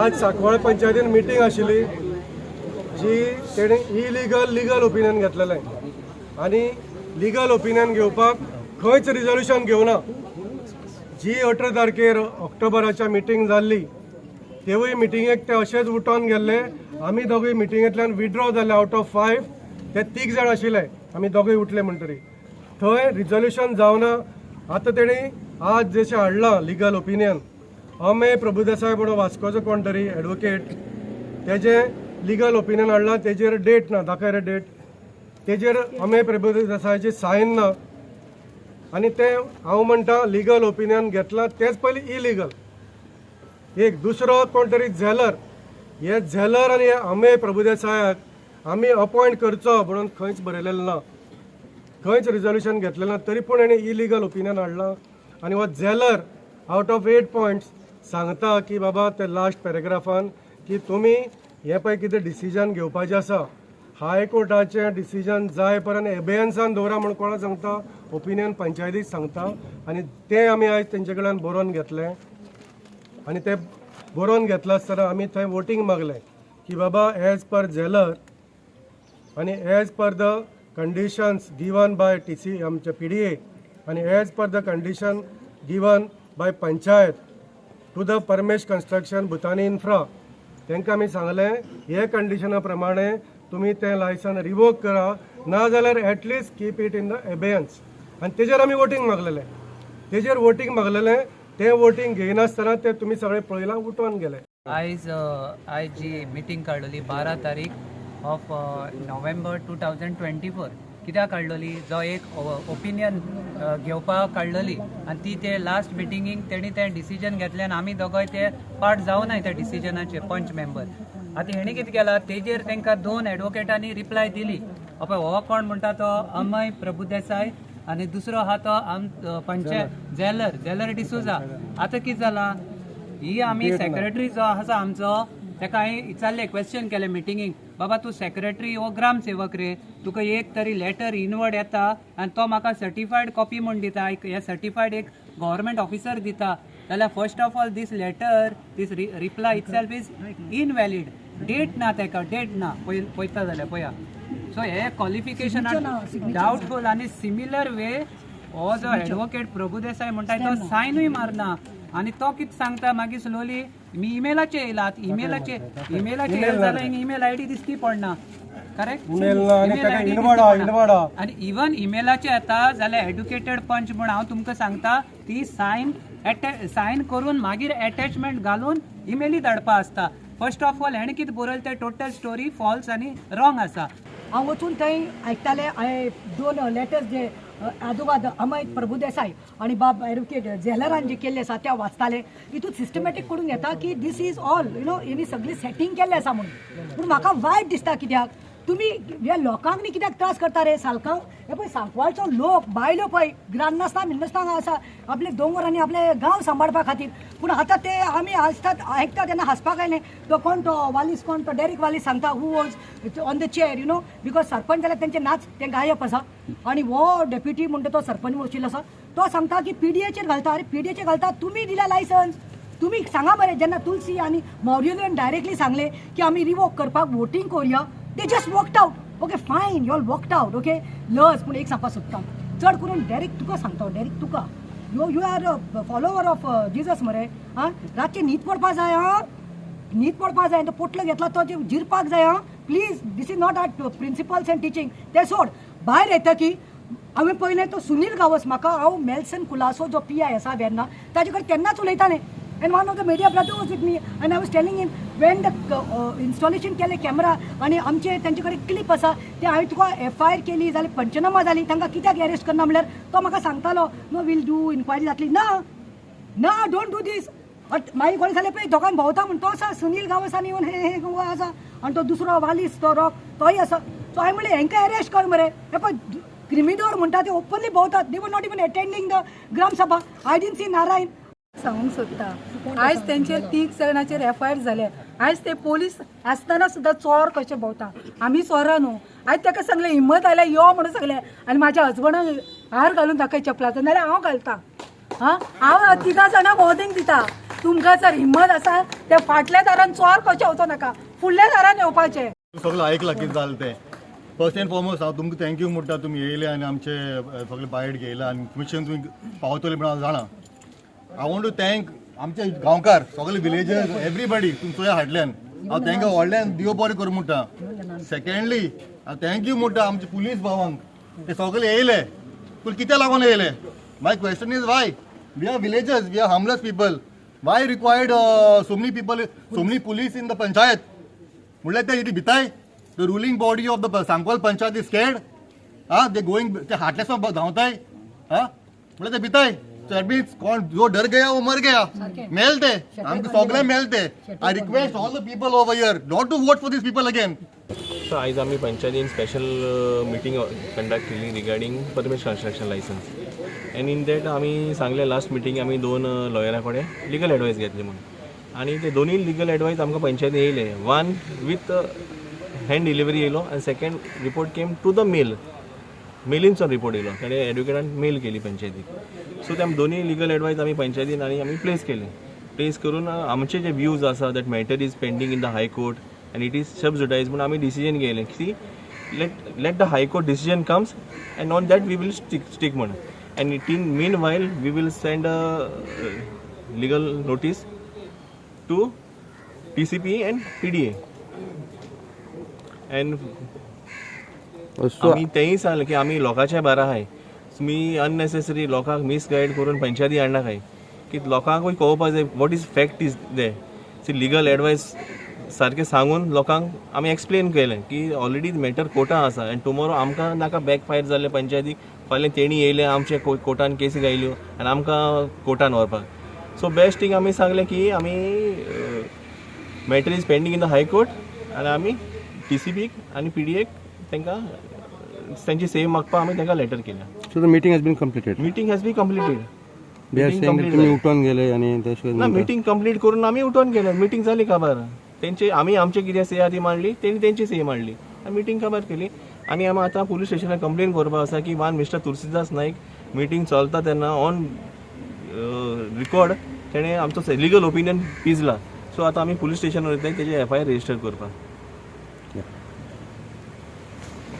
आज सांकवाळ पंचायतीन मिटींग आशिल्ली जी तेणे लीगल ओपिनियन घेतलेलें आनी लीगल ओपिनियन घेवपाक खंयच रिजोल्युशन घेवना. जी 18 तारखेर ऑक्टोबराच्या मिटींग जाल्ली तेवूय मिटींगेक ते अशेंच उठोन गेल्ले. आमी दोगूय मिटींगेंतल्यान विड्रॉ जाले. आउट ऑफ 5 ते 3 जाण आशिल्ले. आमी दोगूय उठले म्हणटरी थंय रिजोल्युशन जावना. आतां तेणी आज जशें हाडलां लीगल ओपिनियन अमेय प्रभुदेसाय म्हणून वास्कोचो कोण तरी एडवोकेट तेजे लीगल ओपिनियन हाडलां. तेजेर डेट ना, दाखय रे डेट. तेजेर अमेय प्रभुदेसायाची सायन ना आनी ते हांव म्हणटा लीगल ओपिनियन घेतलां तेच पयलीं इलिगल. एक दुसरो कोण तरी झेलर, हे झेलर आनी हे अमेय प्रभुदेसायाक आमी अपॉयंट करचो म्हणून खंयच बरयलेलें ना, खंयच रिजोल्युशन घेतलें ना. तरी पूण हेणें इलिगल ओपिनियन हाडलां. आनी हो झेलर आउट ऑफ 8 पॉयंट्स सांगता की बाबा ते लास्ट पॅरेग्राफान की तुमी हे पळय कितें डिसिजन घेवपाचें आसा हायकोर्टाचें डिसिजन जाय पर्यंत एबेयन्सान दवरा म्हणून कोणा सांगता, ओपिनियन पंचायतीक सांगता. आनी ते आमी आयज तेंचे कडल्यान बरोवन घेतलें. आनी ते बरोवन घेतला आसतना आमी थंय वोटींग मागलें की बाबा एज पर झेलर आनी as per the conditions given by TC आमचे PDA आनी as per the condition given by panchayat to the Paramesh construction Bhutani infra तांकां आमी सांगलें हे कंडिशना प्रमाणे तुमी तें लायसन रिवोक करा, ना जाल्यार at least keep it in the abeyance. आनी तेजेर आमी वोटींग मागलेलें. तेजेर वोटींग मागलेलें. तें वोटींग घेयनासतना ते तुमी सगळे पळयलां उठोवन गेले. आयज जी मिटींग काडलेली 12 तारीख ऑफ नोव्हेंबर 2024 कित्याक काडलेली, जो एक ओपिनियन घेवपाक काडलेली आनी ती ते लास्ट मिटिंगीक तेणी तें डिसिजन घेतलें आनी आमी दोगांय ते पार्ट जावनाय त्या डिसिजनाचे पंच मेंबर. आतां हेणी कितें केलां तेजेर तांकां 2 एडवोकेटांनी रिप्लाय दिली. पळय हो कोण म्हणटा तो अमय प्रभुदेसाय आनी दुसरो आहा तो पंचायत झेलर डिसोजा. आतां कितें जालां ही आमी सेक्रेटरी जो आसा आमचो ताका हांवें विचारलें, क्वेश्चन केलें मिटिंगीक, बाबा तूं सेक्रेटरी हो ग्रामसेवक रे, तुका एक तरी लेटर इनवर्ड येता आनी तो म्हाका सर्टिफायड कॉपी म्हूण दिता, हे सर्टिफायड एक गव्हर्मेंट ऑफिसर दिता, जाल्यार first of all this letter this reply itself is invalid. Date ना ताका, डेट ना पळयता जाल्यार पळया. सो हे क्वॉलिफिकेशनान डावटफूल आनी सिमिलर वे हो जो एडवोकेट प्रभुदेसाय म्हणटा तो सायनूय मारना. आनी तो कितें सांगता मागीर स्लोली मी इमेलाचे येयलात, इमेलाचे येयला जाल्यार ईमेल ID दिसती पडना. करेक्ट. आनी इवन इमेलाचे येता जाल्यार एड्युकेटेड पंच म्हूण हांव तुमकां सांगता ती सायन करून मागीर अटॅचमेंट घालून इमेली धाडपा आसता. फर्स्ट ऑफ ऑल हेणे कितें बरयलें तें टोटल स्टोरी फॉल्स आनी रॉंग आसा. हांव वचून थंय आयकतालें. हांवें 2 लेटर्स जे आदोगाद अमय प्रभुदेसाय आणि बाब एडवोकेट झेलरान जे केल्ले आसा त्या वाचताले. हितून सिस्टमॅटीक करून येता की दीस इज ऑल हेणी सगळी सेटींग केल्लें आसा म्हणून. पूण म्हाका वायट दिसता कित्याक तुमी ह्या लोकांक न्ही कित्याक त्रास करता रे. सालकांक हे पळय सांकवाळचो लोक बायलो पळय ग्रान नासता मिन्नस्तांग आसा आपले दोंगर आनी आपले गांव सांबाळपा खातीर. पूण आतां ते आमी आयकता तेन्ना हांसपाक आयलें. तो कोण तो वालीस कोण तो डेरिक वालीस सांगता who was on the chair because sarpanch जाल्यार तेंचे नाच ते गायप आसा. आनी हो डेप्युटी म्हणटा तो सरपंच वचील आसा तो सांगता की PDAचेर घालता. अरे PDAचेर घालता तुमी दिला लायसन्स. तुम्ही सांगा बरें जेन्ना तुलसी आनी मौर्यन डायरेक्टली सांगले की आमी रिवोक करपाक वोटींग करुया, they just walked out. Okay fine, you all walked out. Okay लज. पूण एक सांगपाक सोदता चड करून डायरेक्ट तुका सांगता, डायरेक्ट तुका you are follower of Jesus मरे. हां रातचे न्हीद पडपा जाय. न्हीद पडपा जाय. तो पोटलो घेतला तो जिरपाक जाय. Please this is not our principles and teaching. ते सोड. भायर येता की हांवें पळयलें तो सुनील गावस म्हाका हांव मेल्सन कुलासो जो PI आसा वेर्ना ताजे कडेन तेन्नाच उलयतालें. And one of the media brother was with me and I was telling him when the installation केले कॅमेरा आणि आमचे त्यांचे कडेन क्लिप आसा ते हांवें तुका FIR केली जाल्यार पंचनामा जाली तांकां कित्याक अरेस्ट करना म्हणल्यार तो म्हाका सांगतालो नो वील डू इन्क्वायरी जातली. ना डोंट डू दीस. मागीर कोणी जाल्यार पळय दोगांय भोंवता म्हण तो आसा सुनील गांवसान येवन हे आसा आनी तो दुसरो वालीस तो रॉक तोय आसा. सो हांवें म्हणलें हेंकां अरेस्ट कर मरे. हे पळय क्रिमिनल म्हणटा ते ओपनली भोंवतात. They were not even attending the gram sabha. I didn't see Narayan. सांगूंक सोदता आयज तेंचेर 3 जाणांचेर FIR जाले. आयज ते पोलीस आसतना सुद्दां चोर कशे भोंवता. आमी चोरां न्हू. आयज ताका सांगलें हिम्मत आयल्या यो म्हणून सांगलें आनी म्हाज्या हजबंडाक हार घालून दाखय चपलाचो नाल्यार हांव घालता. हांव 3 जाणांक वॉर्निंग दिता. तुमकां जर हिम्मत आसा त्या फाटल्या दारान चोर कशें वचो नाका, फुडल्या दारान येवपाचें. सगळं ऐकलं कितें जालें तें. फर्स्ट एंड फॉरमोस्ट हांव तुमकां थँक्यू म्हणटा, तुमी येयले आनी आमचे सगळे बायट घेयला आनी मिशन तुमी पावतले म्हण हांव जाणा. आय वॉन्ट टू थँक आमचे गांवकार सगळे विलेजर्स एवरीबडी तुमच्या हाडल्यान हांव तांकां व्हडल्यान देव बरें करूं म्हणटा. सेकंडली हांव थँक्यू म्हणटा आमचे पुलीस भावांक, ते सगळे येयले. पूण कित्या लागून येयले? My question is why we are villagers, we are harmless people, why required so many people, so many police in the panchayat? म्हणल्यार ते इथे भिताय. The ruling body of the Sangol panchayat is scared. They going, ते हाटल्यास धांवताय. म्हणल्यार ते भिताय. So that means कौन जो डर गया वो मर गया. मेलते हमको सगळे मेलते. I request all the people over here not to vote for these people again. So आज आम्ही पंचायतीन स्पेशल मिटींग कंडक्ट केली regarding permit construction licence. And in that आम्ही सांगले लास्ट मिटींग आम्ही 2 लॉयरा कडेन लिगल एडवायस घेतली म्हणून. आणि ते दोन्ही लिगल एडवायस आमकां पंचायतीन येयले. वन विथ हँड डिलिव्हरी येयलो आनी second report came to the मेलींचो रिपोर्ट येयलो. ताणें एडवोकेटान मेल केली पंचायतीक. सो त्या दोन्ही लिगल एडवायस आम्ही पंचायतीन आणि आम्ही प्लेस केले. प्लेस करून आमचे जे व्ह्यूज आसा that matter is pending in the high court and it is sub judice म्हणून आम्ही डिसिजन घेयलें की let the high court decision comes and on that we will stick म्हणून. And in meanwhile we will send a legal notice to TCP and PDA. And आम्ही तेही सांगले की आम्ही लोकांच्या बारा आहाय. तुम्ही अननेसेसरी लोकांक मिसगायड करून पंचायती हाडनाकाय. की लोकांकूय कळोवपाक जाय what is fact is they. See legal advice सारकें सांगून लोकांक आमी एक्सप्लेन केलें की ऑलरेडी मॅटर कोर्टान आसा आनी टुमोरो आमकां नाका बॅकफायर जाल्ले पंचायतीक. फाल्यां तेणी येयले आमचे कोर्टान केसी गायल्यो आनी आमकां कोर्टान व्हरपाक. सो बेस्ट थिंग आमी सांगलें की आमी matter is pending in the high court आनी आमी TCPक आनी PDAक तांकां त्यांची सेव मागपा आम्ही तांकां लेटर केल्या. So the meeting has been completed. Meeting has be completed. They are saying that तुम्ही उठून गेले आणि त्याशिवाय ना मीटिंग कंप्लीट करून आम्ही उठून गेले. मीटिंग झाली काबार. त्यांचे आम्ही आमचे कितें से आहा ती मांडली, तेणी त्यांची से मांडली आनी मीटिंग काबार केली. आनी आमी आतां पुलीस स्टेशनार कंप्लेन करपाक आसा की one mister Tulsidas Naik meeting चलता तेन्ना ऑन रिकॉर्ड तेणें आमचो लिगल ओपिनियन पिजला. सो आतां आमी पुलीस स्टेशनार वयताय तेजे FIR रजिस्टर करपाक.